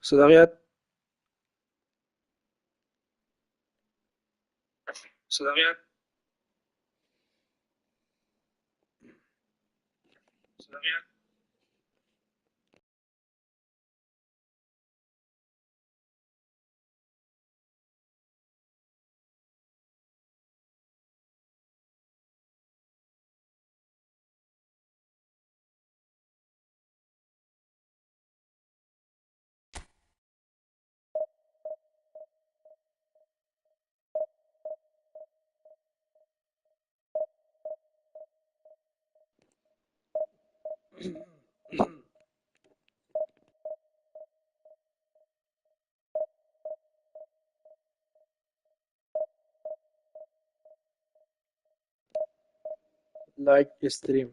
صداقیت صداقیت صداقیت لایک استریم.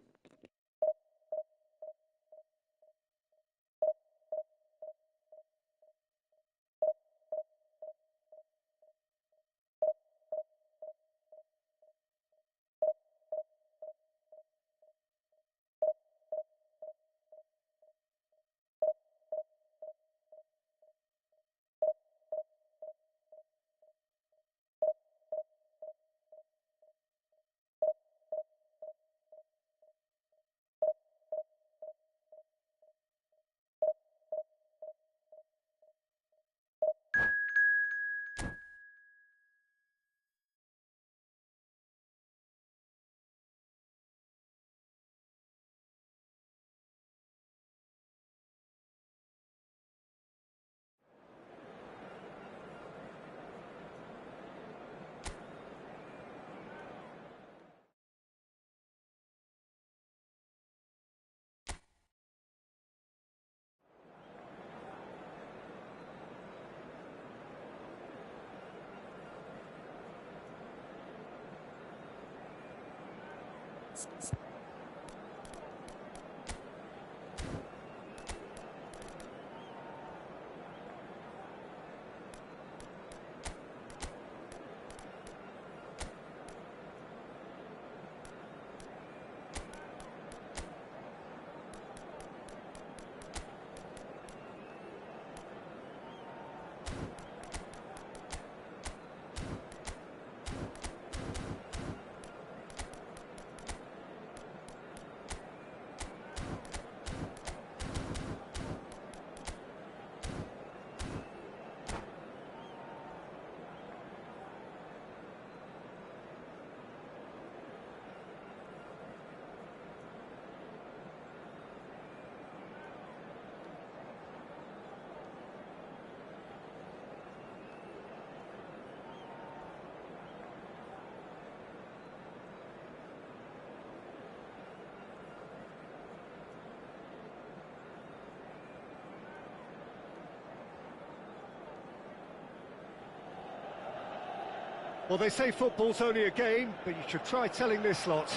Well, they say football's only a game, but you should try telling this lot.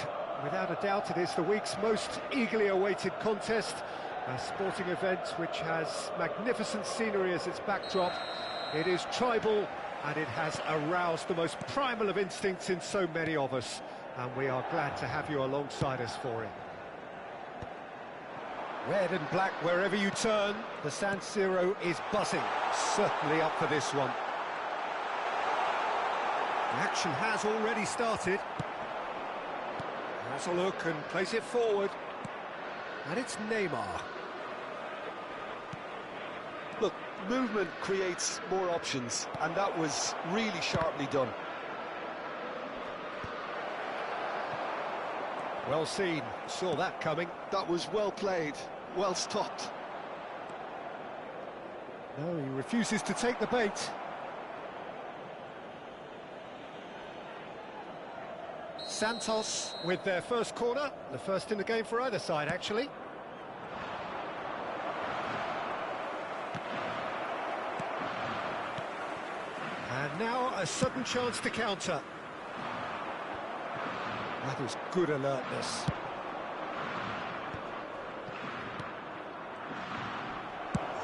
Without a doubt, it is the week's most eagerly awaited contest, a sporting event which has magnificent scenery as its backdrop. It is tribal, and it has aroused the most primal of instincts in so many of us, and we are glad to have you alongside us for it. Red and black wherever you turn, the San Siro is buzzing, certainly up for this one. The action has already started. Has a look and plays it forward. And it's Neymar. Look, movement creates more options, and that was really sharply done. Well seen, saw that coming. That was well played, well stopped. No, he refuses to take the bait. Santos with their first corner, the first in the game for either side, actually. And now a sudden chance to counter. That is good alertness.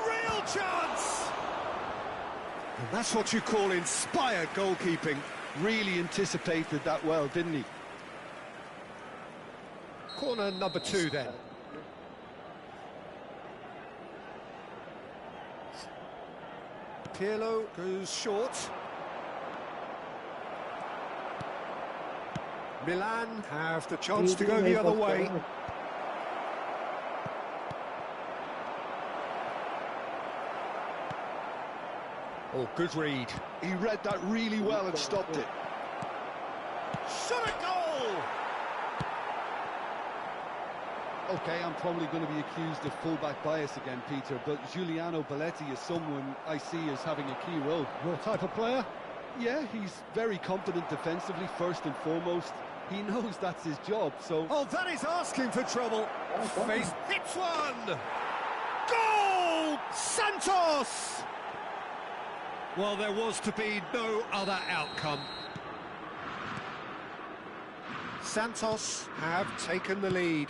Real chance! And that's what you call inspired goalkeeping. Really anticipated that well, didn't he? Corner number 2 then. Pirlo goes short. Milan have the chance to go the other way. Oh, good read. He read that really well and stopped it. Shot a goal! Okay, I'm probably going to be accused of fullback bias again, Peter, but Giuliano Belletti is someone I see as having a key role. Your type of player? Yeah, he's very competent defensively, first and foremost. He knows that's his job, so... Oh, that is asking for trouble. Face hits one! Goal! Santos! Well, there was to be no other outcome. Santos have taken the lead.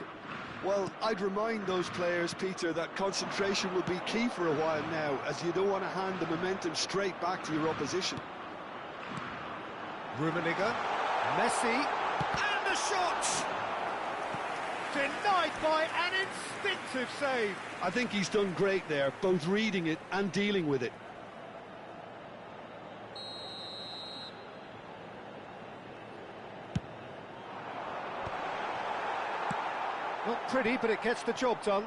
Well, I'd remind those players, Peter, that concentration will be key for a while now, as you don't want to hand the momentum straight back to your opposition. Rummenigge, Messi, and the shot! Denied by an instinctive save. I think he's done great there, both reading it and dealing with it. Not pretty, but it gets the job done.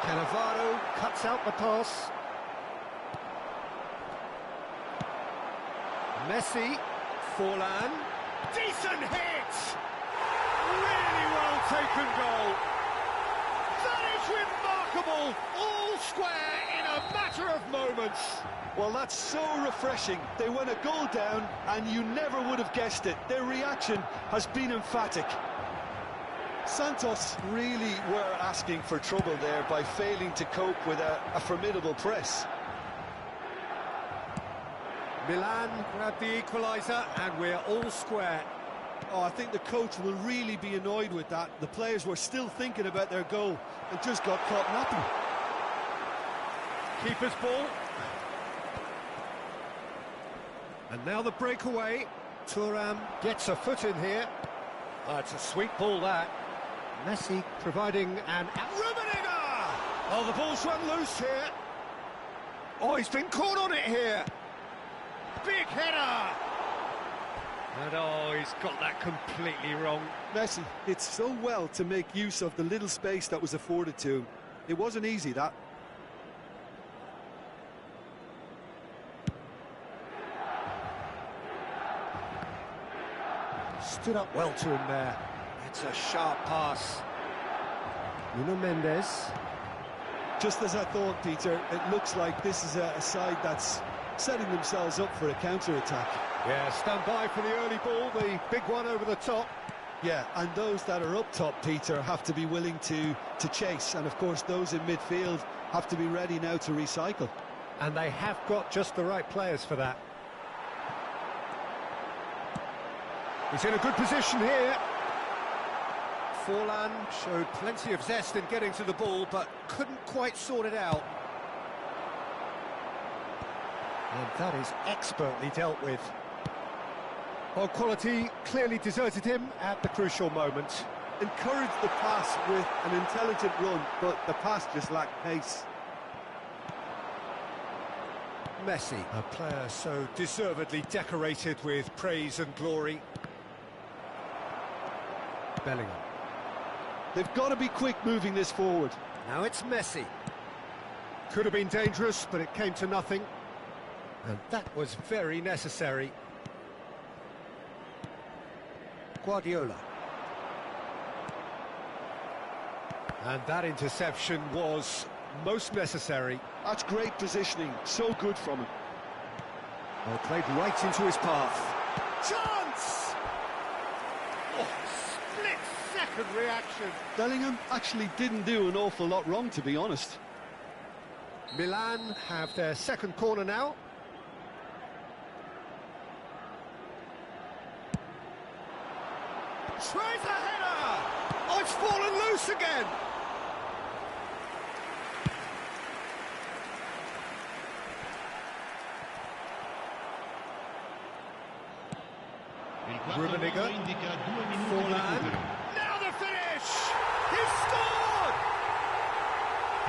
Cannavaro cuts out the pass. Messi, Forlan, decent hit! Really well taken goal. That is remarkable, all square in a matter of moments. Well, that's so refreshing. They went a goal down, and you never would have guessed it. Their reaction has been emphatic. Santos really were asking for trouble there by failing to cope with a formidable press. Milan grab the equaliser, and we're all square. Oh, I think the coach will really be annoyed with that. The players were still thinking about their goal and just got caught napping. Keeper's ball. And now the breakaway. Thuram gets a foot in here. Oh, it's a sweet ball, that. Messi providing an... Rummenigge! Oh, the ball's run loose here. Oh, he's been caught on it here. Big header! And oh, he's got that completely wrong. Messi, it's so well to make use of the little space that was afforded to him. It wasn't easy, that. Stood up well to him there. It's a sharp pass. Nuno Mendes. Just as I thought, Peter, it looks like this is a side that's setting themselves up for a counter-attack. Yeah, stand by for the early ball, the big one over the top. Yeah, and those that are up top, Peter, have to be willing to chase. And, of course, those in midfield have to be ready now to recycle. And they have got just the right players for that. He's in a good position here. Forlan showed plenty of zest in getting to the ball, but couldn't quite sort it out. And that is expertly dealt with. Well, quality clearly deserted him at the crucial moment. Encouraged the pass with an intelligent run, but the pass just lacked pace. Messi, a player so deservedly decorated with praise and glory. Bellingham. They've got to be quick moving this forward. Now it's Messi. Could have been dangerous, but it came to nothing. And that was very necessary. Guardiola. And that interception was most necessary. That's great positioning, so good from him. Well, played right into his path. Chance! Oh, split-second reaction. Bellingham actually didn't do an awful lot wrong, to be honest. Milan have their second corner now. Tries a header! Oh, it's fallen loose again! Rummenigge, Forlan, now the finish! He's scored!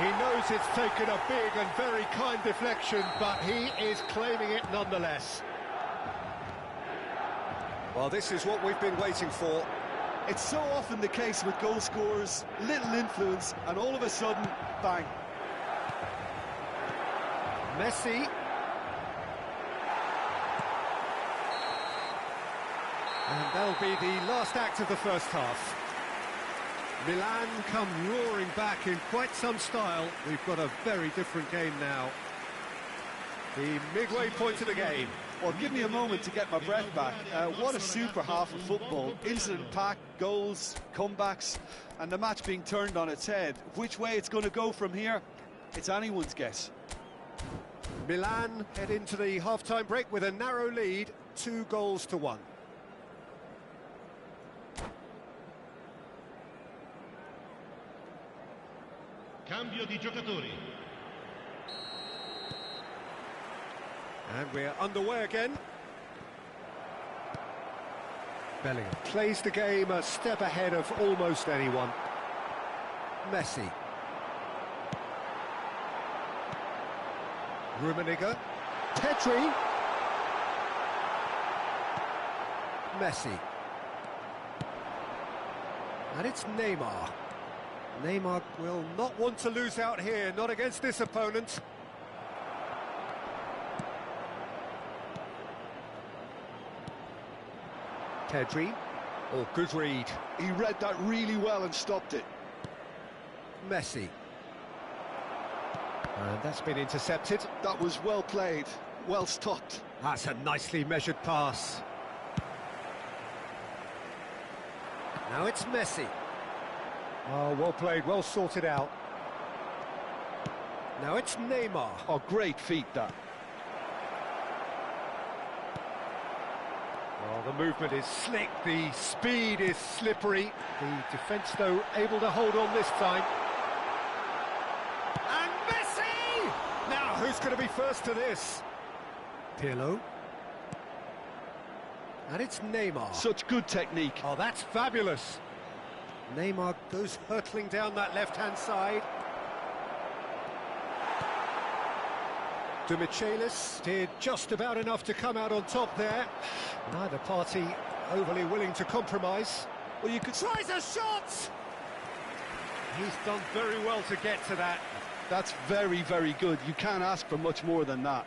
He knows it's taken a big and very kind deflection, but he is claiming it nonetheless. Well, this is what we've been waiting for. It's so often the case with goal scorers, little influence, and all of a sudden, bang. Messi. And that'll be the last act of the first half. Milan come roaring back in quite some style. We've got a very different game now. The midway point of the game. Well, give me a moment to get my breath back. What a super half of football. Incident-packed, goals, comebacks, and the match being turned on its head. Which way it's going to go from here, it's anyone's guess. Milan head into the half-time break with a narrow lead, 2-1. Cambio di giocatori. And we're underway again. Bellingham plays the game a step ahead of almost anyone. Messi. Rummenigge. Pedri. Messi. And it's Neymar. Neymar will not want to lose out here, not against this opponent. Pedri. Oh, good read. He read that really well and stopped it. Messi. And that's been intercepted. That was well played, well stopped. That's a nicely measured pass. Now it's Messi. Oh, well played, well sorted out. Now it's Neymar. Oh, great feat, that. Well, the movement is slick, the speed is slippery. The defence, though, able to hold on this time. And Messi! Now, who's going to be first to this? Pirlo. And it's Neymar. Such good technique. Oh, that's fabulous. Neymar goes hurtling down that left-hand side. De Michelis did just about enough to come out on top there. Neither party overly willing to compromise. Well, you could try a shot! He's done very well to get to that. That's very, very good. You can't ask for much more than that.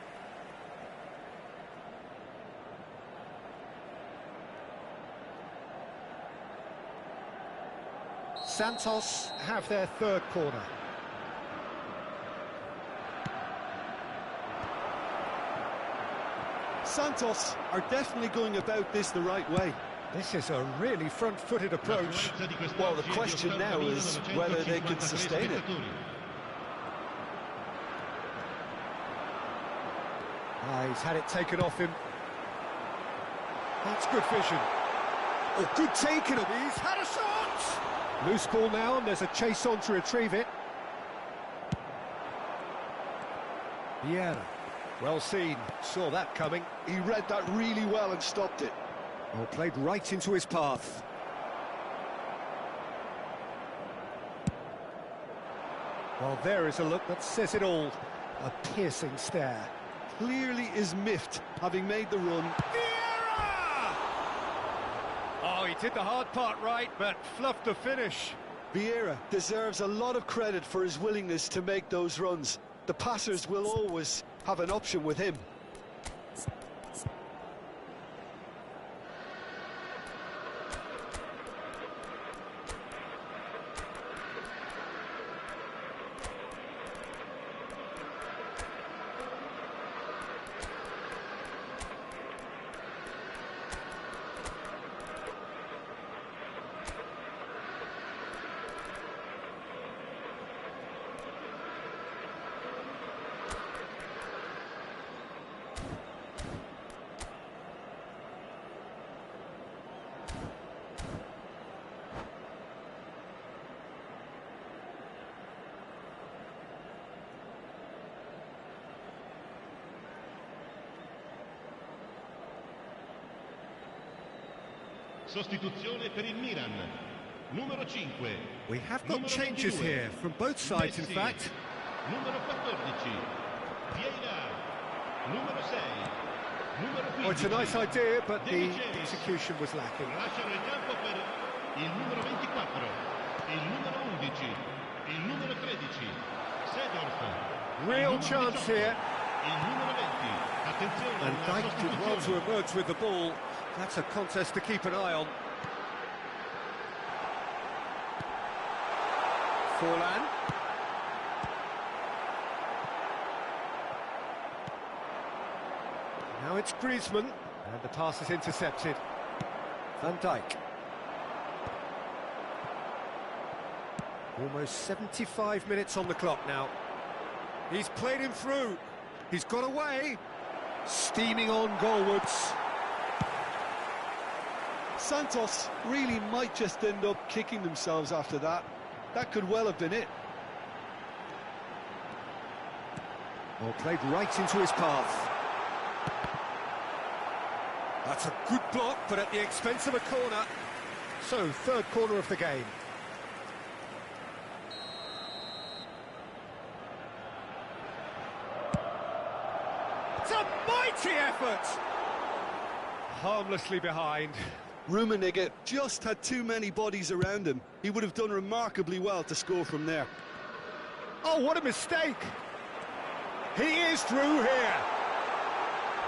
Santos have their third corner. Santos are definitely going about this the right way. This is a really front-footed approach. Well, the question now is whether they can sustain it. He's had it taken off him. That's good vision. Oh, good taking him. He's had a shot! Loose ball now, and there's a chase on to retrieve it. Vieira. Well seen. Saw that coming. He read that really well and stopped it. Well, played right into his path. Well, there is a look that says it all. A piercing stare. Clearly is miffed, having made the run. Vieira! Oh, he did the hard part right, but fluffed the finish. Vieira deserves a lot of credit for his willingness to make those runs. The passers will always have an option with him. Sostituzione per il Milan. Numero 5. We have got changes here from both sides, in fact. numero 14, Vieira, numero 6, numero 15. Well, it's a nice idea, but the execution was lacking. Lasciano il campo per il numero 24, il numero 11, il numero 13, Seedorf. Real chance here. Il numero 20, attenzione. And Dijk did well to emerge with the ball. That's a contest to keep an eye on. Forlan. Now it's Griezmann, and the pass is intercepted. Van Dijk. Almost 75 minutes on the clock now. He's played him through. He's got away. Steaming on goalwards. Santos really might just end up kicking themselves after that. That could well have been it. Well, played right into his path. That's a good block, but at the expense of a corner. So, third corner of the game. It's a mighty effort! Harmlessly behind. Rummenigge just had too many bodies around him. He would have done remarkably well to score from there. Oh, what a mistake! He is through here.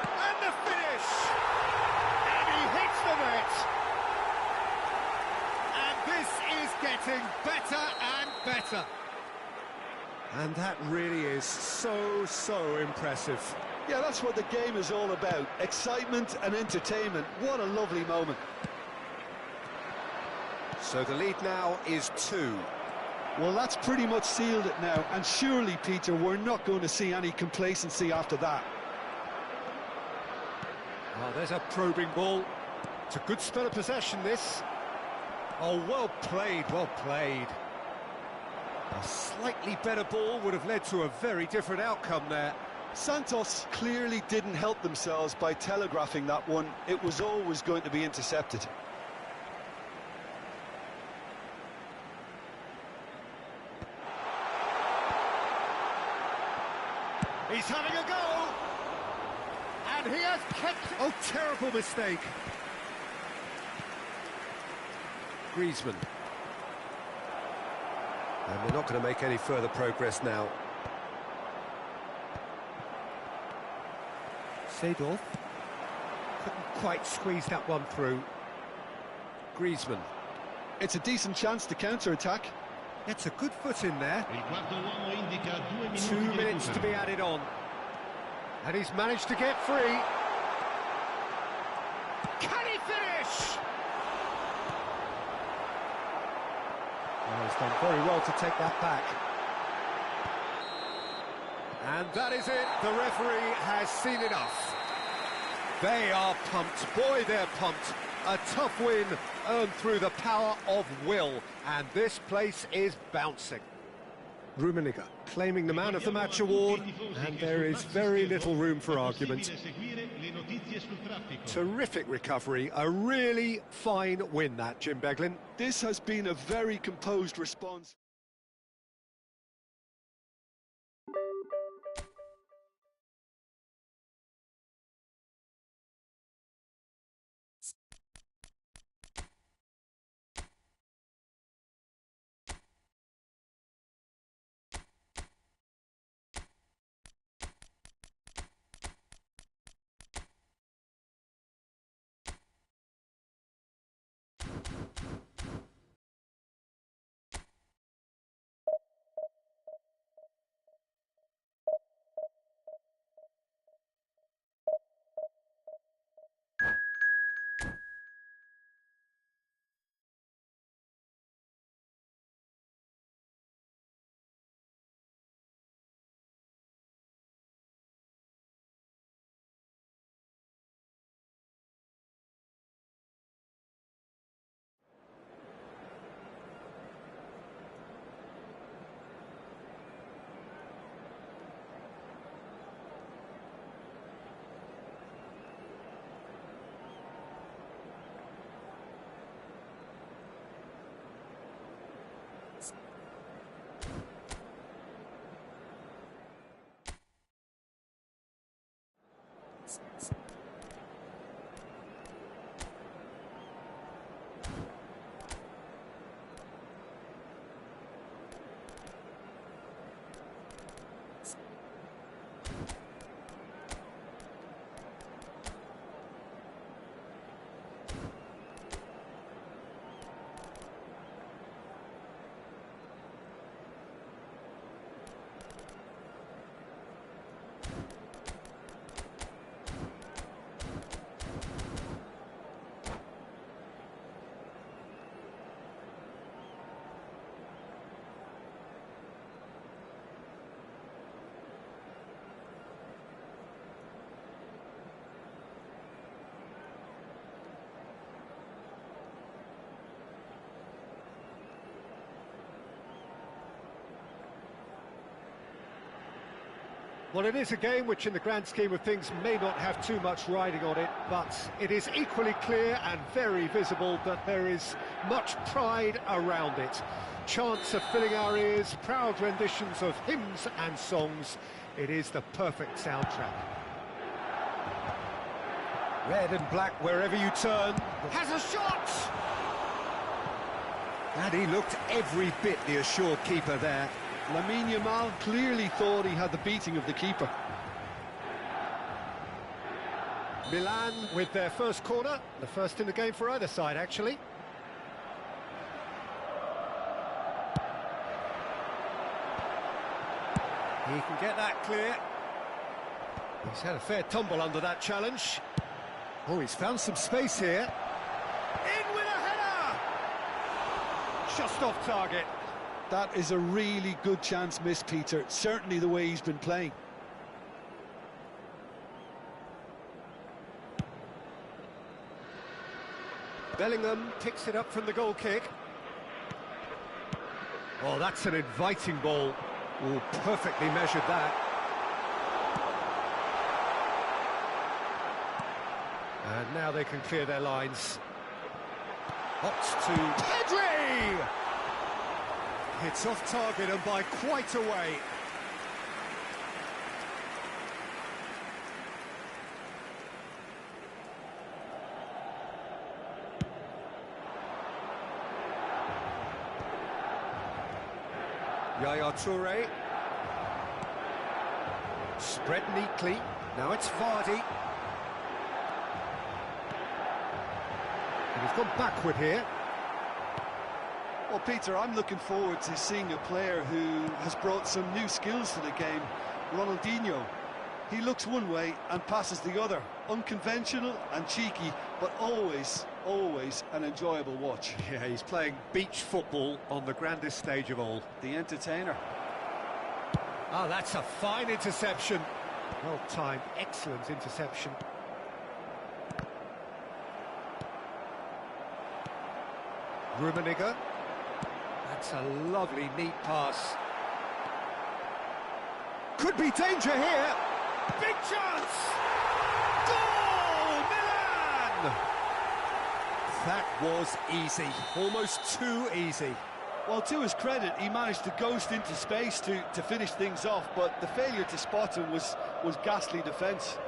And the finish! And he hits the net! And this is getting better and better. And that really is so impressive. Yeah, that's what the game is all about. Excitement and entertainment. What a lovely moment. So the lead now is 2. Well, that's pretty much sealed it now. And surely, Peter, we're not going to see any complacency after that. Oh, there's a probing ball. It's a good spell of possession, this. Oh, well played, well played. A slightly better ball would have led to a very different outcome there. Santos clearly didn't help themselves by telegraphing that one. It was always going to be intercepted. He's having a go! And he has kept... Oh, terrible mistake. Griezmann. And they're not going to make any further progress now. Seedorf couldn't quite squeeze that one through. Griezmann. It's a decent chance to counter-attack. Gets a good foot in there. Il quarto uomo indica 2 minuti 2 di minutes to recupero. be added on. And he's managed to get free. Can he finish? Oh, he's done very well to take that back. And that is it. The referee has seen enough. They are pumped. Boy, they're pumped. A tough win earned through the power of will. And this place is bouncing. Rummenigge claiming the Man of the Match award, and there is very little room for argument. Terrific recovery, a really fine win that, Jim Beglin. This has been a very composed response. Well, it is a game which in the grand scheme of things may not have too much riding on it, but it is equally clear and very visible that there is much pride around it. Chants are filling our ears, proud renditions of hymns and songs. It is the perfect soundtrack. Red and black wherever you turn. Has a shot! And he looked every bit the assured keeper there. Lamine Yamal clearly thought he had the beating of the keeper. Milan with their first corner, the first in the game for either side, actually. He can get that clear. He's had a fair tumble under that challenge. Oh, he's found some space here. In with a header! Just off target. That is a really good chance missed, Peter. Certainly the way he's been playing. Bellingham picks it up from the goal kick. Oh, that's an inviting ball. Oh, perfectly measured that. And now they can clear their lines. Hops to Pedri! It's off target and by quite a way. Yaya Toure. Spread neatly. Now it's Vardy. And he's gone backward here. Well, Peter, I'm looking forward to seeing a player who has brought some new skills to the game. Ronaldinho. He looks one way and passes the other. Unconventional and cheeky, but always an enjoyable watch. Yeah, he's playing beach football on the grandest stage of all. The entertainer. Oh, that's a fine interception. Well timed, excellent interception. Rummenigge. That's a lovely, neat pass. Could be danger here. Big chance! Goal! Milan! That was easy. Almost too easy. Well, to his credit, he managed to ghost into space to finish things off, but the failure to spot him was ghastly defence.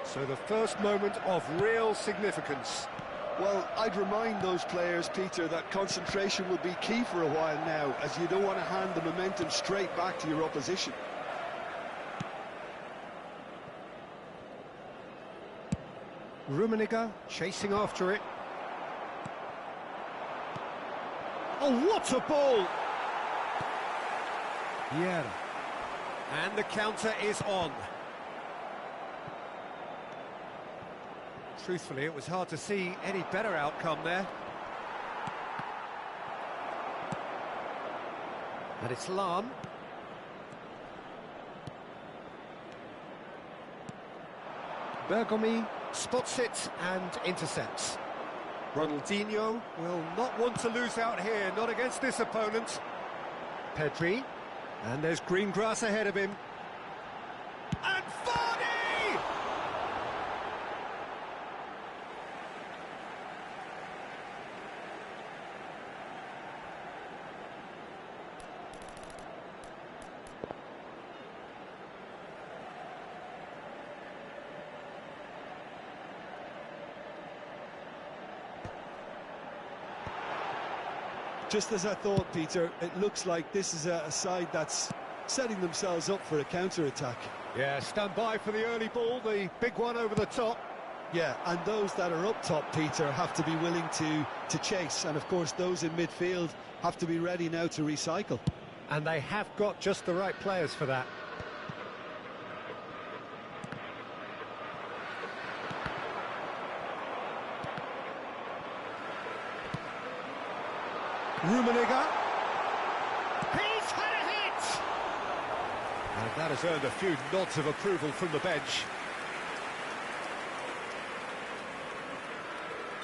So the first moment of real significance. Well, I'd remind those players, Peter, that concentration will be key for a while now, as you don't want to hand the momentum straight back to your opposition. Rummenigge chasing after it. Oh, what a ball! Yeah. And the counter is on. Truthfully, it was hard to see any better outcome there. And it's Lahm. Bergomi spots it and intercepts. Ronaldinho will not want to lose out here, not against this opponent. Pedri, and there's green grass ahead of him. And Vardy! Just as I thought, Peter, it looks like this is a side that's setting themselves up for a counter-attack. Yeah, stand by for the early ball, the big one over the top. Yeah, and those that are up top, Peter, have to be willing to chase. And, of course, those in midfield have to be ready now to recycle. And they have got just the right players for that. Rummenigge. He's had a hit! And that has earned a few nods of approval from the bench.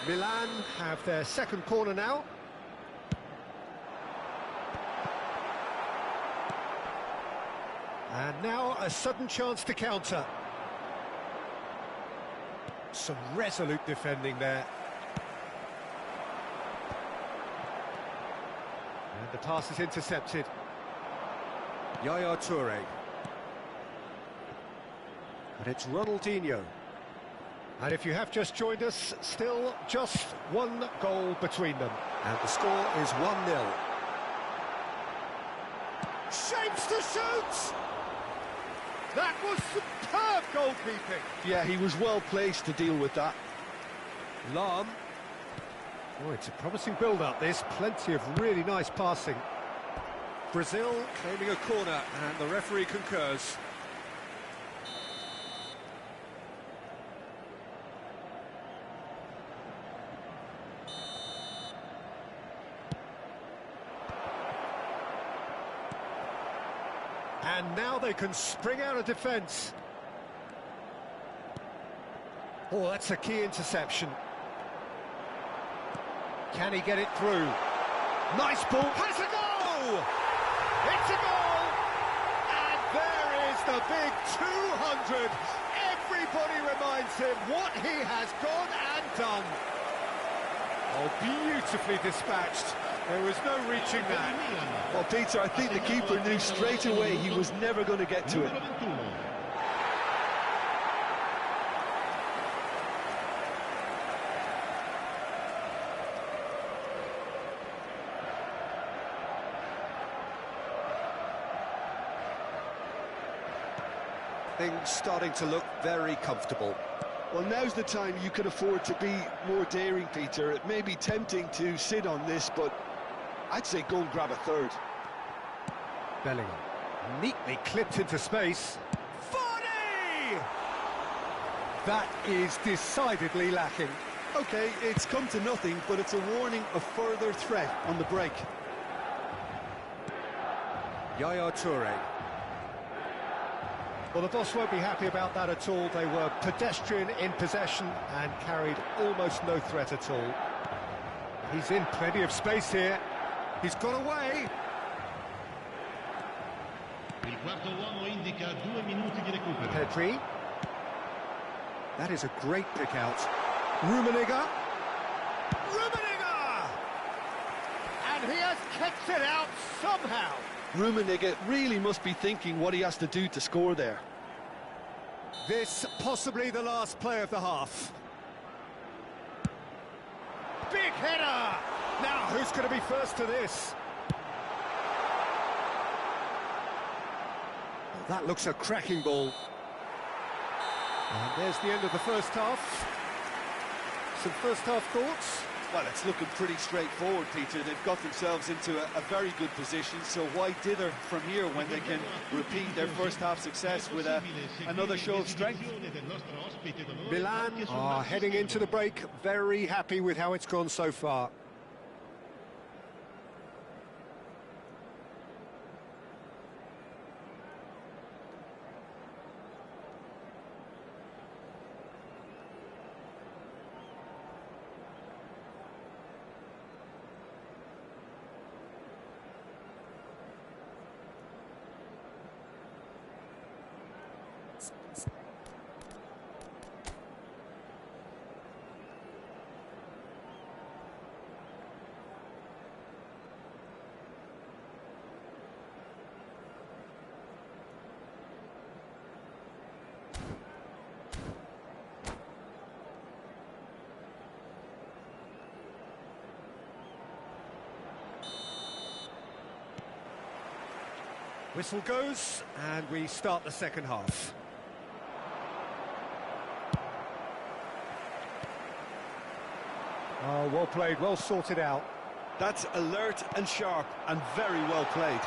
Milan have their second corner now. And now a sudden chance to counter. Some resolute defending there. And the pass is intercepted. Yaya Toure. And it's Ronaldinho. And if you have just joined us, still just one goal between them. And the score is 1-0. Shapes to shoot! That was superb goalkeeping. Yeah, he was well placed to deal with that. Lam. Oh, it's a promising build-up, this. Plenty of really nice passing. Brazil claiming a corner, and the referee concurs. And now they can spring out of defence. Oh, that's a key interception. Can he get it through? Nice ball. Has a goal! It's a goal! And there is the big 200. Everybody reminds him what he has gone and done. Oh, beautifully dispatched. There was no reaching that. Well, Peter, I think the keeper knew straight away he was never going to get to it. Things starting to look very comfortable. Well, now's the time you can afford to be more daring, Peter. It may be tempting to sit on this, but I'd say go and grab a third. Bellingham, neatly clipped into space. Vardy! That is decidedly lacking. OK, it's come to nothing, but it's a warning of further threat on the break. Yaya Toure. Well, the boss won't be happy about that at all. They were pedestrian in possession and carried almost no threat at all. He's in plenty of space here. He's got away. Il quarto uomo indica 2 minuti di recupero. Pedri. That is a great pick out. Rummenigge. Rummenigge! And he has kicked it out somehow. Rummenigge really must be thinking what he has to do to score there. This possibly the last play of the half. Big header! Now, who's going to be first to this? Well, that looks a cracking ball. And there's the end of the first half. Some first half thoughts? Well, it's looking pretty straightforward, Peter. They've got themselves into a very good position, so why dither from here when they can repeat their first half success with another show of strength? Milan are heading into the break, very happy with how it's gone so far. Whistle goes, and we start the second half. Oh, well played, well sorted out. That's alert and sharp and very well played.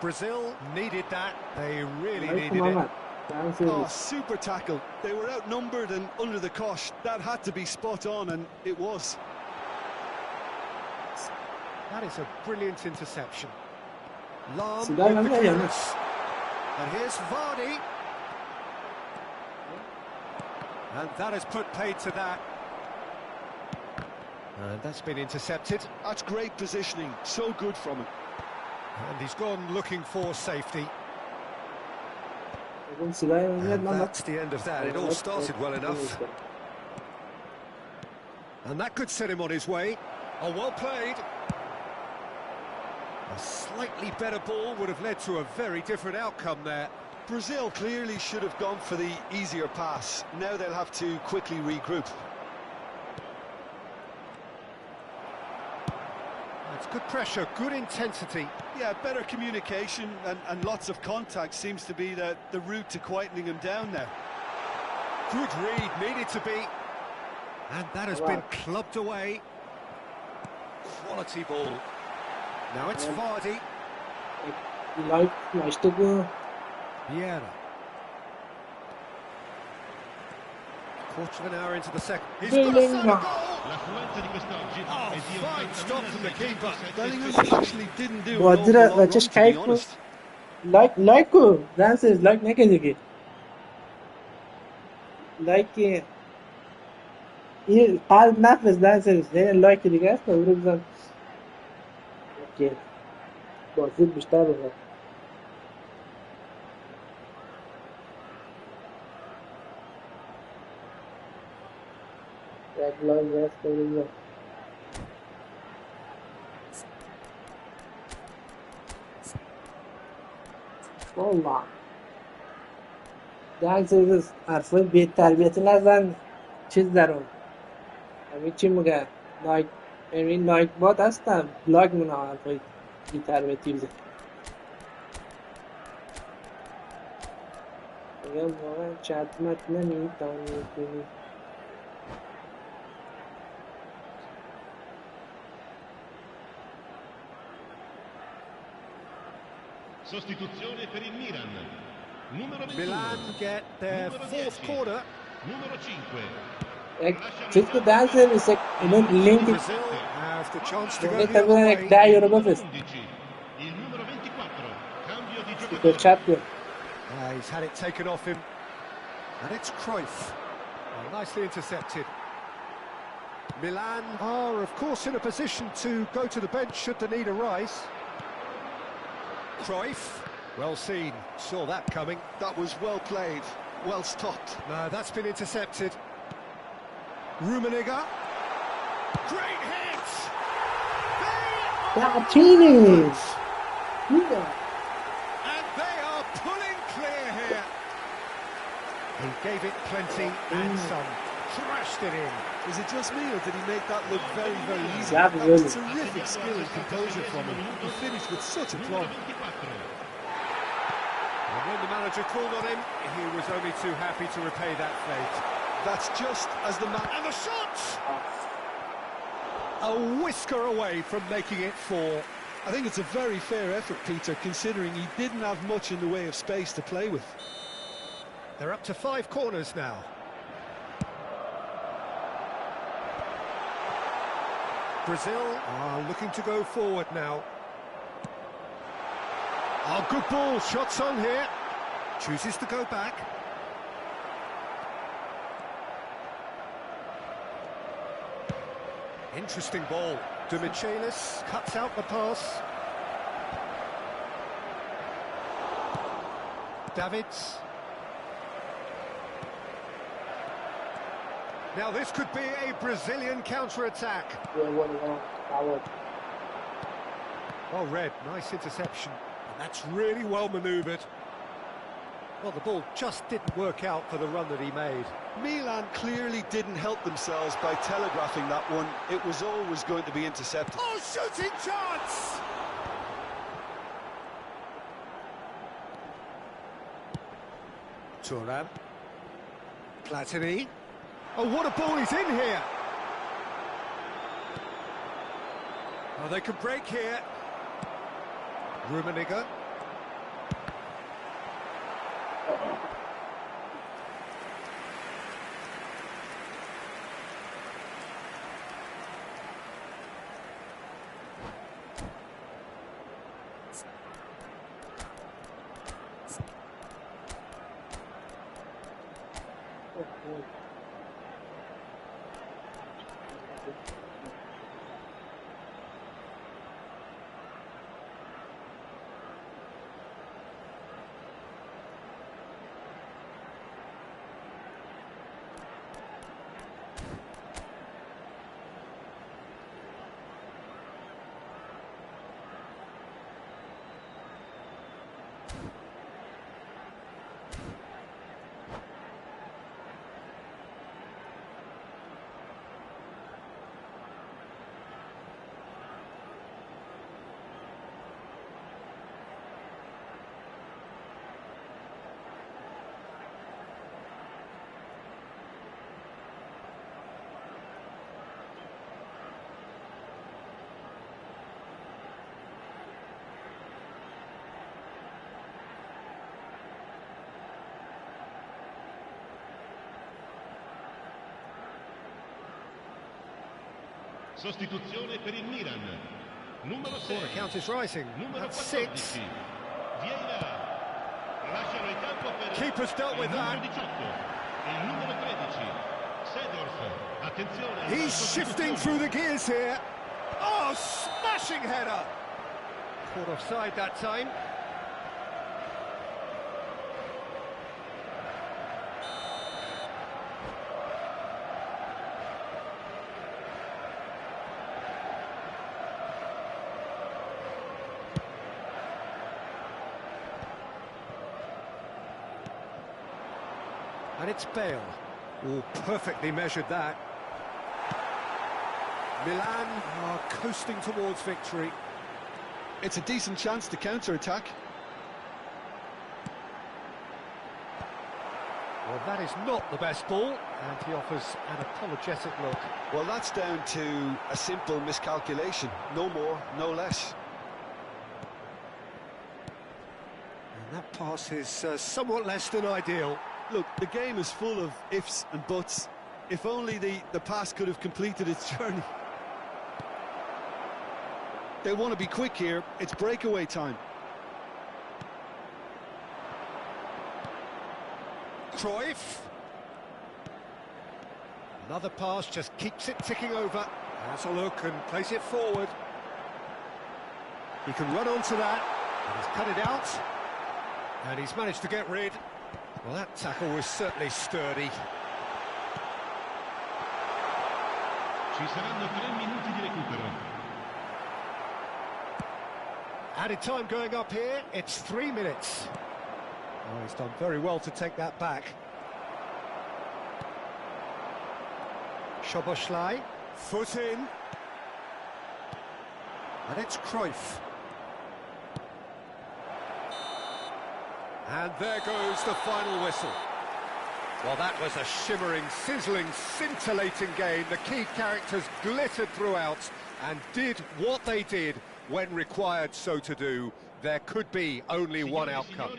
Brazil needed that. They really needed it. Oh, super tackle. They were outnumbered and under the cosh. That had to be spot on, and it was. That is a brilliant interception. Lam Si dai, with the ma via, clearance. And here's Vardy. And that has put paid to that. And that's been intercepted. That's great positioning, so good from him. And he's gone looking for safety. Bugün silah And oynayan lan bak. that's the end of that. It all started well enough. And that could set him on his way. Oh, well played. A slightly better ball would have led to a very different outcome there. Brazil clearly should have gone for the easier pass. Now they'll have to quickly regroup. It's good pressure, good intensity. Yeah, better communication and lots of contact seems to be the route to quietening him down now. Good read, needed to be. And that has been clubbed away. Quality ball. Now it's Vardy. İşte bu. Vieira. Quarter of an hour into the second. He's got a Bellingham. goal! L'affluenza di quest'oggi Oh, è di fine stop from the keeper. Bellingham actually didn't do Bu an awful Adira lot wrong, just to be kayıp mı? honest. Like o. Dances like ne kadar like قال نفس dances هنا like دیگه است رو بزن. اوکی. بازی بیشتر بزن. یک لایک است رو بزن. والله dances حرفای بی تربیتی نزن چیز درون همین چی میگه لایک همین لایک بات هستم بلاگ مونه حرفای بی تربیتی بزن میگم واقعا چتمت نمیتونی کنی Sostituzione per il Milan. Numero 21. Milan get their Numero fourth 10. corner. Numero 5. یک چیز که dances مثل اینو لینک Brazil have the chance to go مونده the تا other بزن یک way. 10 یورو بفرست 11. Il numero 24. Cambio di سوپر giocatore. چت کن He's had it taken off him. And it's Cruyff. Oh, nicely intercepted. Milan are, of course, in a position to go to the bench should the need arise. Cruyff, well seen, saw that coming. That was well played, well stopped. No, that's been intercepted. Rummenigge. Great hit! تعطيني And they are pulling clear here. He gave it plenty and some. Thrashed it in. Is it just me, or did he make that look very, very easy? That That really- was terrific skill and composure from him. He finished with such a plumb. 24. And when the manager called on him, he was only too happy to repay that fate. That's just as the man... And the shot! A whisker away from making it 4. I think it's a very fair effort, Peter, considering he didn't have much in the way of space to play with. They're up to 5 corners now. Brazil are looking to go forward now. Oh, good ball, shots on here. Chooses to go back. Interesting ball. Demichelis cuts out the pass. Davids. Now this could be a Brazilian counter-attack. Well read, nice interception. And that's really well manoeuvred. Well, the ball just didn't work out for the run that he made. Milan clearly didn't help themselves by telegraphing that one. It was always going to be intercepted. Oh, shooting chance! Thuram. Platini. Oh, what a ball he's in here! Oh, they could break here. Rummenigge. Sostituzione per il Milan. Numero 6. Corner count is rising. Numero That's 14. 6. Vieira. Lasciano il campo per Keeper's dealt with il numero that. 18 e il numero 13. Seedorf. Attenzione. He's shifting through the gears here. Oh, smashing header. Caught offside that time. And it's Bale. Oh, perfectly measured that. Milan are coasting towards victory. It's a decent chance to counter-attack. Well, that is not the best ball, and he offers an apologetic look. Well, that's down to a simple miscalculation. No more, no less. And that pass is somewhat less than ideal. Look, the game is full of ifs and buts. If only the pass could have completed its journey. They want to be quick here. It's breakaway time. Cruyff. Another pass just keeps it ticking over. Has a look and plays it forward. He can run onto that. And he's cut it out. And he's managed to get rid. Well, that tackle was certainly sturdy. Ci saranno 3 minuti di recupero. Added time going up here, it's 3 minutes. Oh, he's done very well to take that back. Szoboszlai, foot in. And it's Cruyff. And there goes the final whistle. Well, that was a shimmering, sizzling, scintillating game. The key characters glittered throughout and did what they did when required so to do. There could be only one outcome.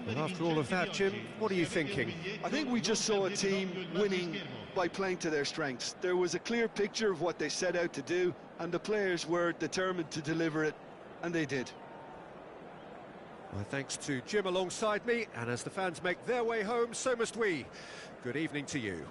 And after all of that, Jim, what are you thinking? I think we just saw a team winning by playing to their strengths. There was a clear picture of what they set out to do, and the players were determined to deliver it, and they did. Well, thanks to Jim alongside me, and as the fans make their way home, so must we. Good evening to you.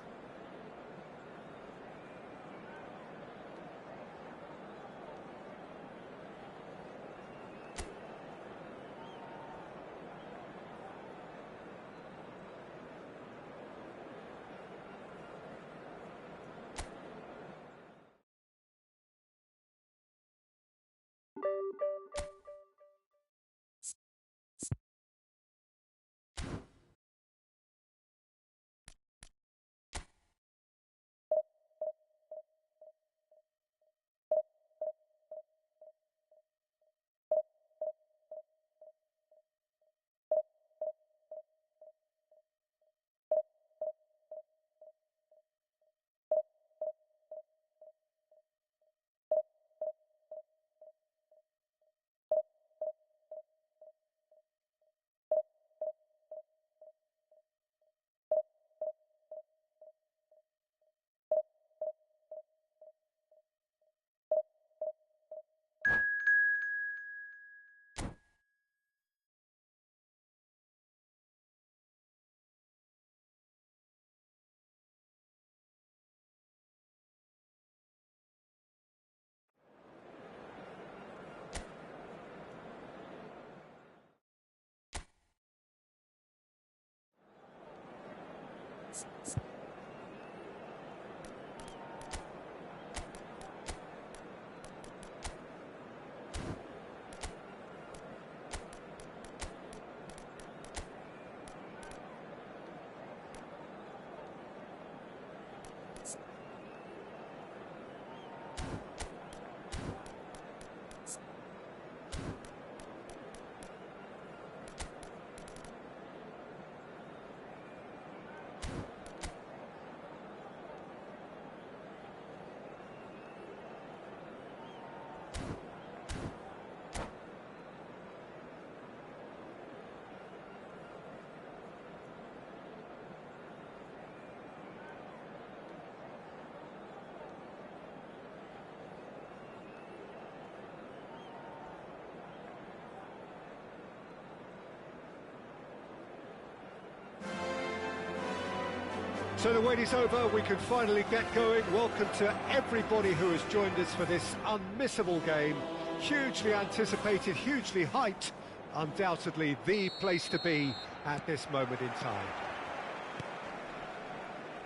So the wait is over, we can finally get going. Welcome to everybody who has joined us for this unmissable game. Hugely anticipated, hugely hyped. Undoubtedly the place to be at this moment in time.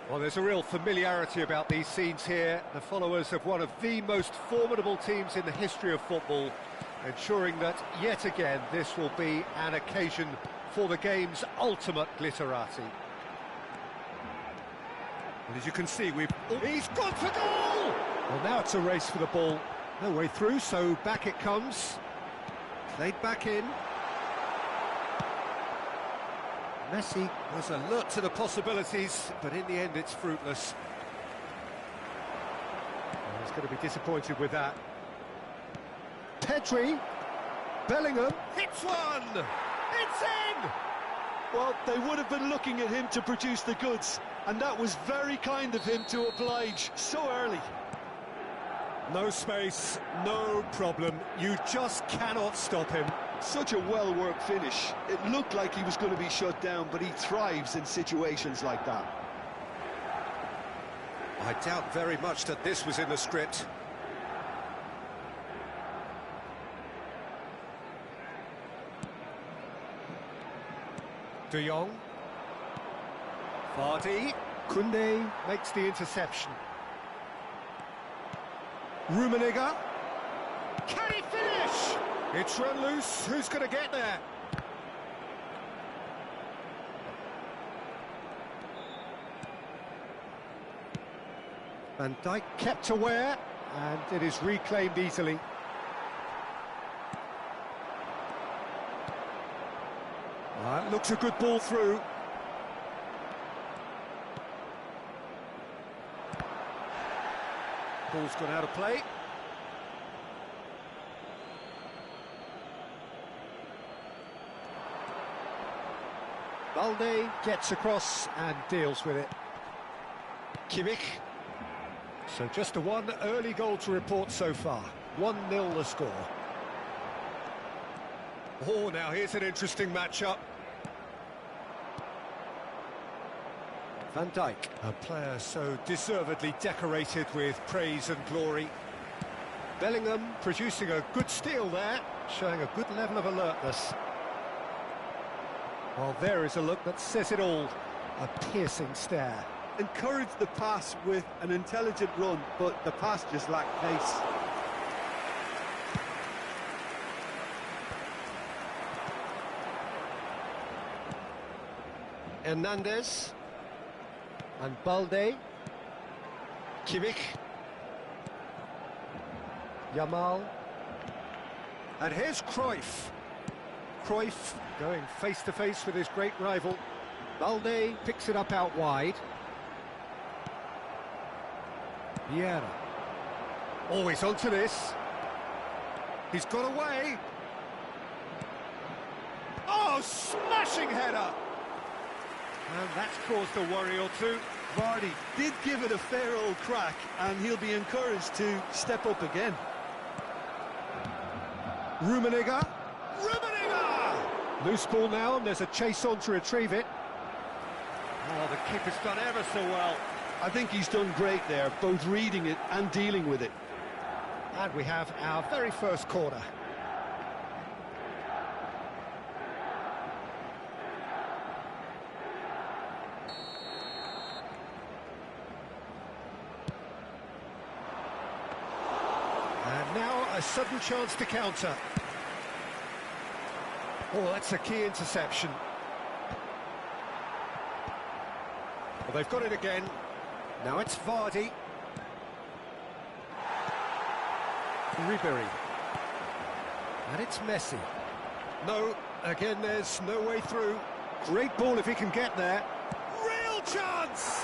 Well, there's a real familiarity about these scenes here. The followers of one of the most formidable teams in the history of football, ensuring that, yet again, this will be an occasion for the game's ultimate glitterati. And as you can see, he's gone for goal! Well, now it's a race for the ball. No way through, so back it comes. Played back in. Messi was alert to the possibilities, but in the end it's fruitless. Well, he's going to be disappointed with that. Pedri, Bellingham, hits one! It's in! Well, they would have been looking at him to produce the goods, and that was very kind of him to oblige so early. No space, no problem. You just cannot stop him. Such a well-worked finish. It looked like he was going to be shut down, but he thrives in situations like that. I doubt very much that this was in the script. De Jong. Vardy. Koundé makes the interception. Rummenigge. Can he finish? It's run loose. Who's going to get there? Van Dijk kept aware, and it is reclaimed easily. That looks a good ball through. Ball's gone out of play. Balde gets across and deals with it. Kimmich. So just a one early goal to report so far. 1-0 the score. Oh, now here's an interesting matchup. Van Dijk, a player so deservedly decorated with praise and glory. Bellingham producing a good steal there, showing a good level of alertness. Well, there is a look that says it all. A piercing stare. Encouraged the pass with an intelligent run, but the pass just lacked pace. Hernandez. And Balde. Kimmich. Yamal. And here's Cruyff. Cruyff going face-to-face with his great rival. Balde picks it up out wide. Vieira. Oh, he's onto this. He's got away. Oh, smashing header! And that's caused a worry or two. Vardy did give it a fair old crack, and he'll be encouraged to step up again. Rummenigge. Rummenigge! Loose ball now, and there's a chase on to retrieve it. Oh, the keeper's done ever so well. I think he's done great there, both reading it and dealing with it. And we have our very first corner. a sudden chance to counter. Oh, that's a key interception. Well, they've got it again. Now it's Vardy. Ribery. And it's Messi. No, again there's no way through. Great ball if he can get there. Real chance!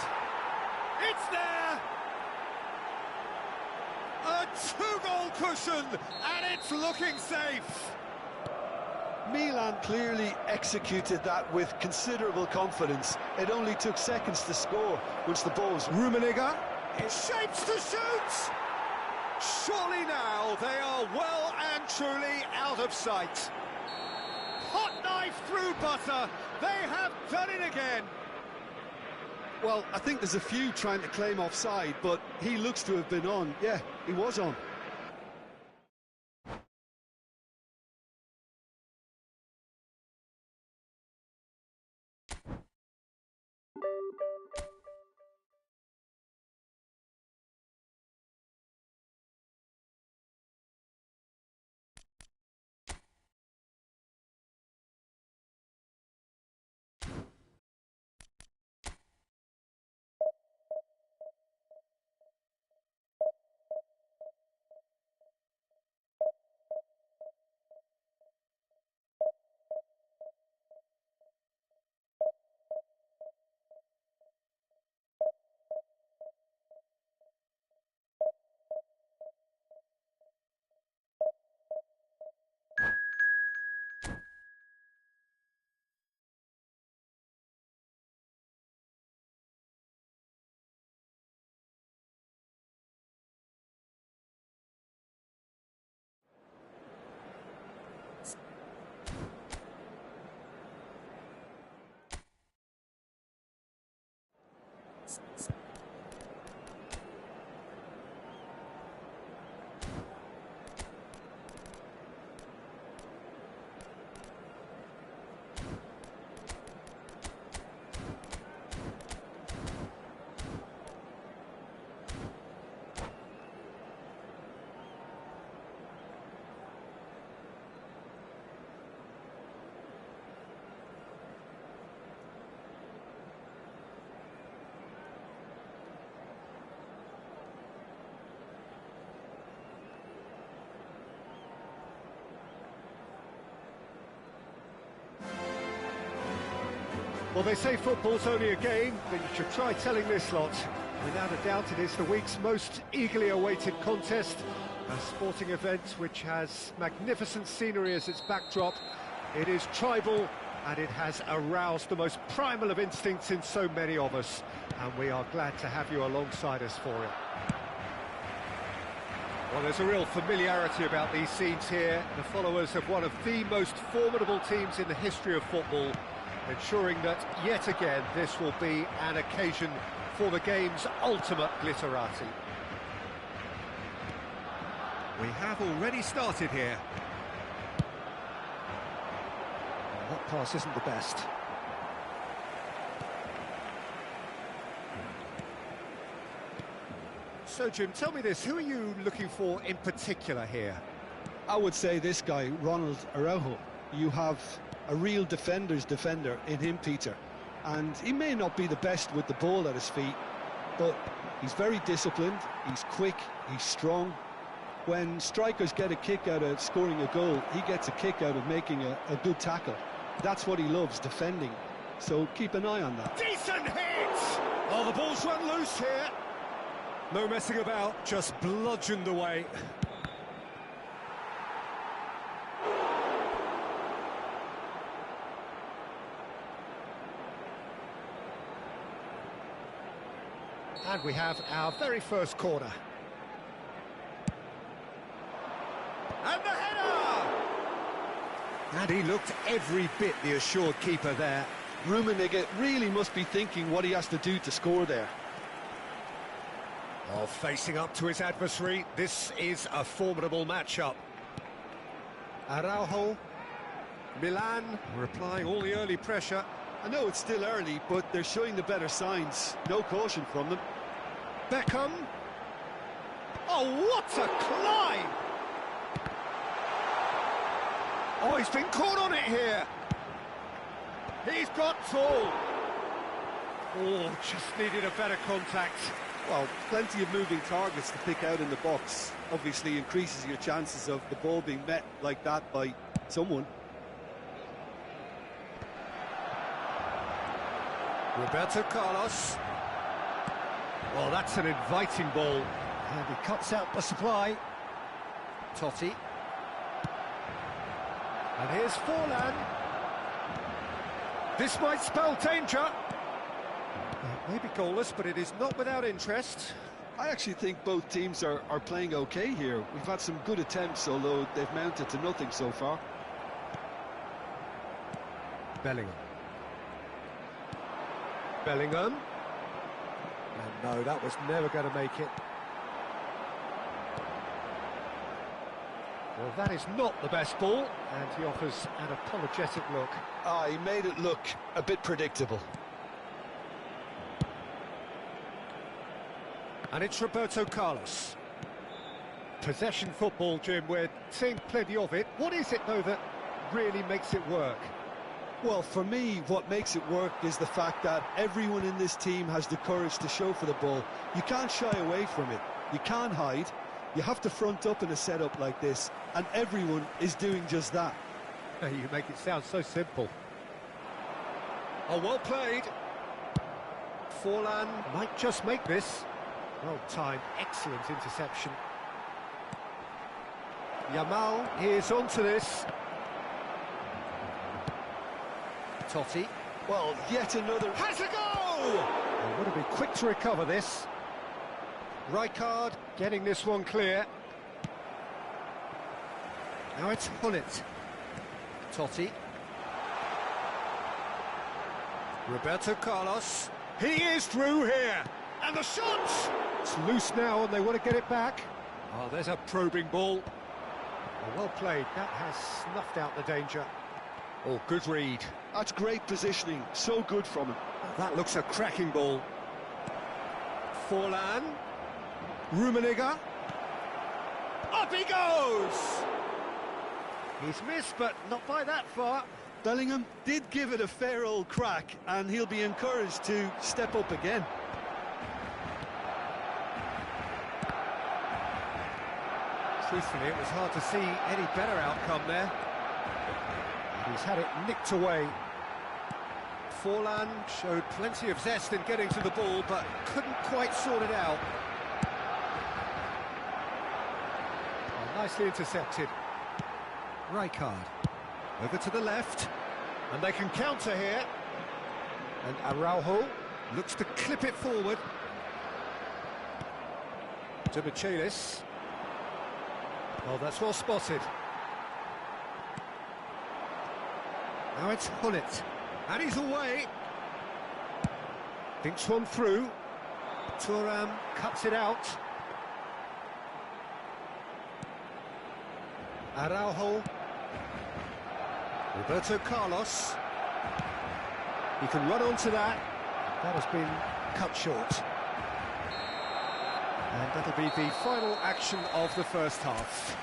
It's there! A two-goal cushion, and it's looking safe! Milan clearly executed that with considerable confidence. It only took seconds to score once the ball was... Rummenigge, it shapes to shoot! Surely now they are well and truly out of sight. Hot knife through butter, they have done it again. Well, I think there's a few trying to claim offside, but he looks to have been on. Yeah, he was on. Well, they say football's only a game, but you should try telling this lot. Without a doubt, it is the week's most eagerly awaited contest, a sporting event which has magnificent scenery as its backdrop. It is tribal, and it has aroused the most primal of instincts in so many of us, and we are glad to have you alongside us for it. Well, there's a real familiarity about these scenes here, the followers of one of the most formidable teams in the history of football, ensuring that, yet again, this will be an occasion for the game's ultimate glitterati. We have already started here. Well, that pass isn't the best. So, Jim, tell me this, who are you looking for in particular here? I would say this guy, Ronald Araujo. You have a real defender's defender in him, Peter. And he may not be the best with the ball at his feet, but he's very disciplined, he's quick, he's strong. When strikers get a kick out of scoring a goal, he gets a kick out of making a good tackle. That's what he loves, defending. So keep an eye on that. Decent hit! Oh, the ball's run loose here. No messing about, just bludgeoned away. And we have our very first corner. And the header! And he looked every bit the assured keeper there. Rummenigge really must be thinking what he has to do to score there. Oh, facing up to his adversary, this is a formidable matchup. Araujo, Milan, were applying all the early pressure. I know it's still early, but they're showing the better signs. No caution from them. Beckham. Oh, what a climb! Oh, he's been caught on it here. He's got full. Oh, just needed a better contact. Well, plenty of moving targets to pick out in the box. Obviously increases your chances of the ball being met like that by someone. Roberto Carlos. Well, that's an inviting ball. And he cuts out the supply. Totti. And here's Forlan. This might spell danger. It may be goalless, but it is not without interest. I actually think both teams are playing okay here. We've had some good attempts, although they've mounted to nothing so far. Bellingham. Bellingham. And no, that was never going to make it. Well, that is not the best ball, and he offers an apologetic look. Ah, he made it look a bit predictable. And it's Roberto Carlos. Possession football, Jim, we're seeing plenty of it. What is it, though, that really makes it work? Well, for me, what makes it work is the fact that everyone in this team has the courage to show for the ball. You can't shy away from it. You can't hide. You have to front up in a setup like this, and everyone is doing just that. You make it sound so simple. Oh, well played. Forlan might just make this. Well timed, excellent interception. Yamal is onto this. Totti. Well, yet another... Has a goal! They would have been quick to recover this. Rijkaard getting this one clear. Now it's Hullet. Totti. Roberto Carlos. He is through here. And the shot! It's loose now and they want to get it back. Oh, there's a probing ball. Oh, well played. That has snuffed out the danger. Oh, good read. That's great positioning. So good from him. That looks a cracking ball. Forlan. Rummenigge. Up he goes! He's missed, but not by that far. Bellingham did give it a fair old crack, and he'll be encouraged to step up again. Truthfully, it was hard to see any better outcome there. He's had it nicked away. Forlan showed plenty of zest in getting to the ball, but couldn't quite sort it out. Oh, nicely intercepted. Rijkaard. Over to the left. And they can counter here. And Araujo looks to clip it forward. To Michelis. Oh, that's well spotted. Now it's Hullet. And he's away. Thinks one through. Thuram cuts it out. Araujo. Roberto Carlos. He can run onto that. That has been cut short. And that'll be the final action of the first half.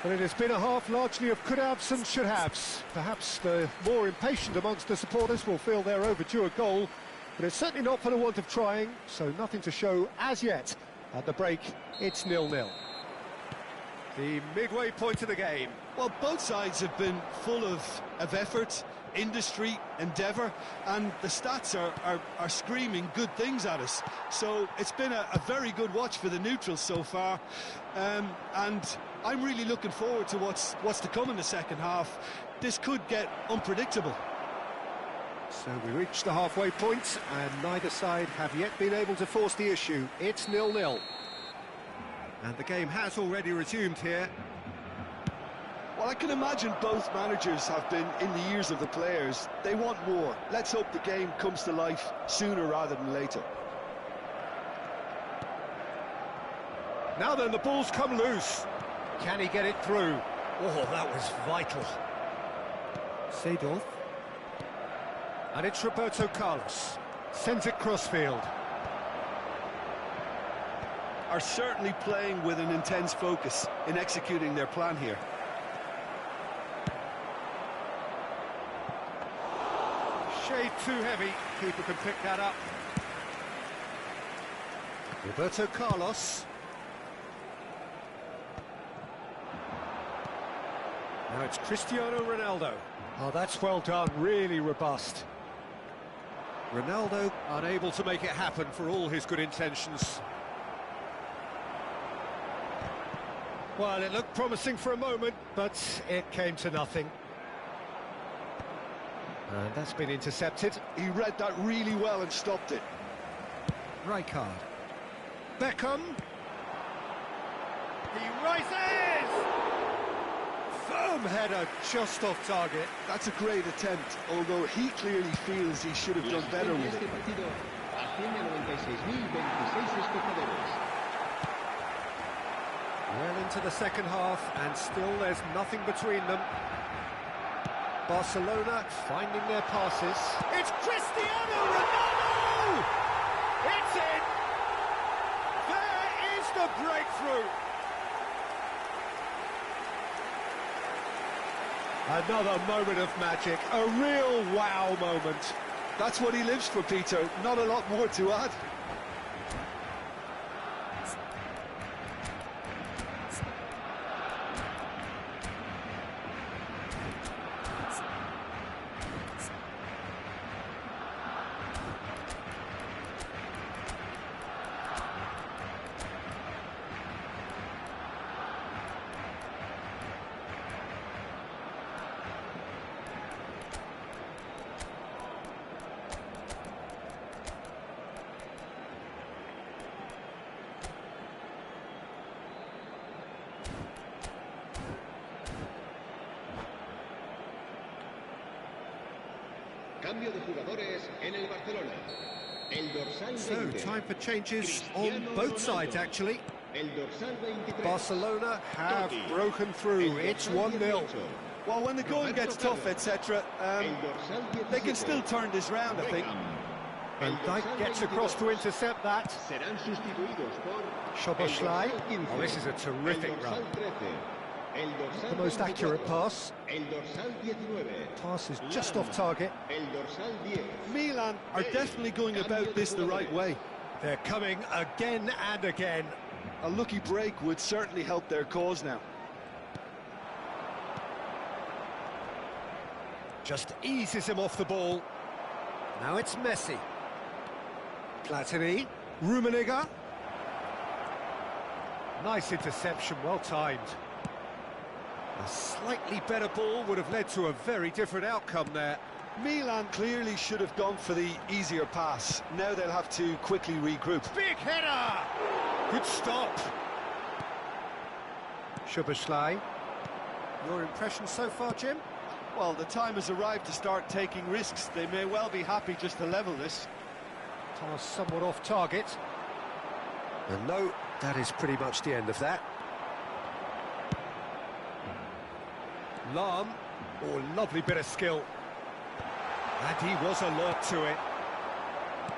But it has been a half largely of could-haves and should-haves. Perhaps the more impatient amongst the supporters will feel they're overdue a goal, but it's certainly not for the want of trying, so nothing to show as yet. At the break, it's 0-0. The midway point of the game. Well, both sides have been full of effort, industry, endeavour, and the stats are screaming good things at us. So it's been a very good watch for the neutrals so far, and I'm really looking forward to what's to come in the second half. This could get unpredictable. So we reach the halfway point, and neither side have yet been able to force the issue. It's 0-0. And the game has already resumed here. Well, I can imagine both managers have been in the ears of the players. They want more. Let's hope the game comes to life sooner rather than later. Now then, the ball's come loose. Can he get it through? Oh, that was vital. Seedorf. And it's Roberto Carlos. Sends it crossfield. Are certainly playing with an intense focus in executing their plan here. shade too heavy. Keeper can pick that up. Roberto Carlos. Now it's Cristiano Ronaldo. Oh, that's well done, really robust. Ronaldo unable to make it happen for all his good intentions. Well, it looked promising for a moment, but it came to nothing. And that's been intercepted. He read that really well and stopped it. Rijkaard. Beckham. He rises! Firm header, just off target. That's a great attempt, although he clearly feels he should have done better with it. Well into the second half, and still there's nothing between them. Barcelona finding their passes. It's Cristiano Ronaldo! It's in! There is the breakthrough! Another moment of magic, a real wow moment. That's what he lives for, Peter. Not a lot more to add. Cambio de jugadores en el Barcelona. El dorsal 20. So, time for changes on both sides, actually. El dorsal 23. Barcelona have broken through. It's 1-0. Well, when the going gets tough, etc., they can still turn this round, I think. Van Dijk gets across to intercept that. Serán sustituidos por Szoboszlai. Oh, this is a terrific run. The most accurate pass. El dorsal 19. Pass is just off target. El dorsal 10. Milan are definitely going about this the right way. They're coming again and again. A lucky break would certainly help their cause now. Just eases him off the ball. Now it's Messi. Platini. Rummenigge. Nice interception, well timed. A slightly better ball would have led to a very different outcome there. Milan clearly should have gone for the easier pass. Now they'll have to quickly regroup. Big header! Good stop. Szoboszlai. Your impression so far, Jim? Well, the time has arrived to start taking risks. They may well be happy just to level this. Pass somewhat off target. And no, that is pretty much the end of that. Lahm. Oh, lovely bit of skill. And he was alert to it.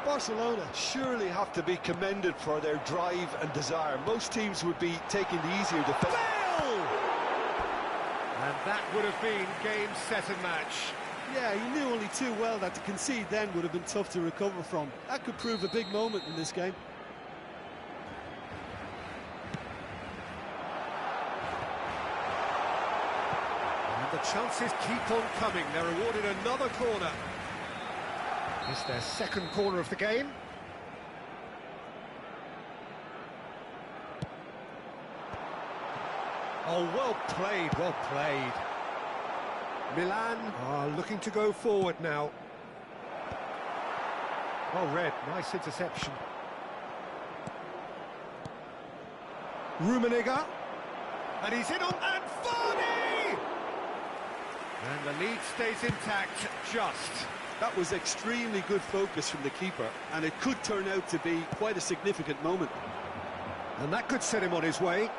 Barcelona surely have to be commended for their drive and desire. Most teams would be taking the easier defense. And that would have been game, set and match. Yeah, he knew only too well that to concede then would have been tough to recover from. That could prove a big moment in this game. And the chances keep on coming. They're awarded another corner. It's their second corner of the game. Oh, well played, well played. Milan are looking to go forward now. Well read, nice interception. Rummenigge. And he's in on and Vardy! And the lead stays intact, just. That was extremely good focus from the keeper, and it could turn out to be quite a significant moment. And that could set him on his way.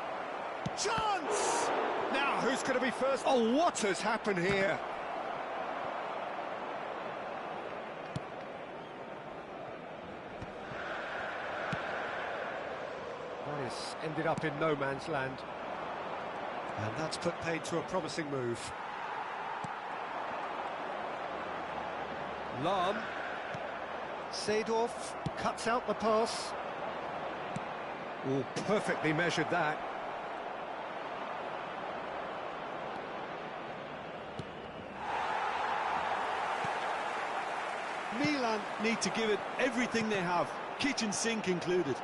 Chance! Now, who's going to be first? Oh, what has happened here? That has ended up in no man's land. And that's put paid to a promising move. Lahm. Seedorf cuts out the pass. Oh, perfectly measured that. Milan need to give it everything they have, kitchen sink included.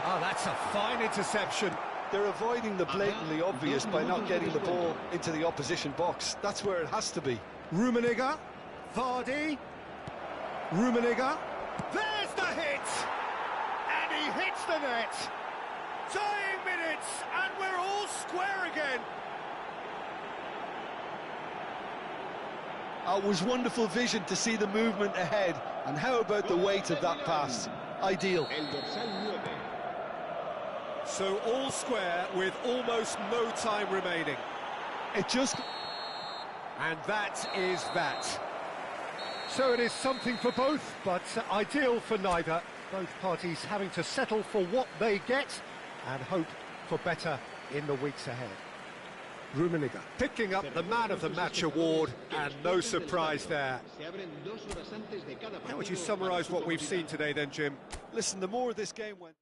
Oh, that's a fine interception. They're avoiding the blatantly obvious by not getting the ball into the opposition box. That's where it has to be. Rummenigge. Vardy. Rummenigge. There's the hit! And he hits the net! Tying minutes, and we're all square again! It was wonderful vision to see the movement ahead. And how about the weight of that pass? Ideal. So all square with almost no time remaining. It just... And that is that. So it is something for both, but ideal for neither. Both parties having to settle for what they get and hope for better in the weeks ahead. Rummenigge picking up the Man of the Match award, and no surprise there. How would you summarise what we've seen today then, Jim? Listen, the more this game went...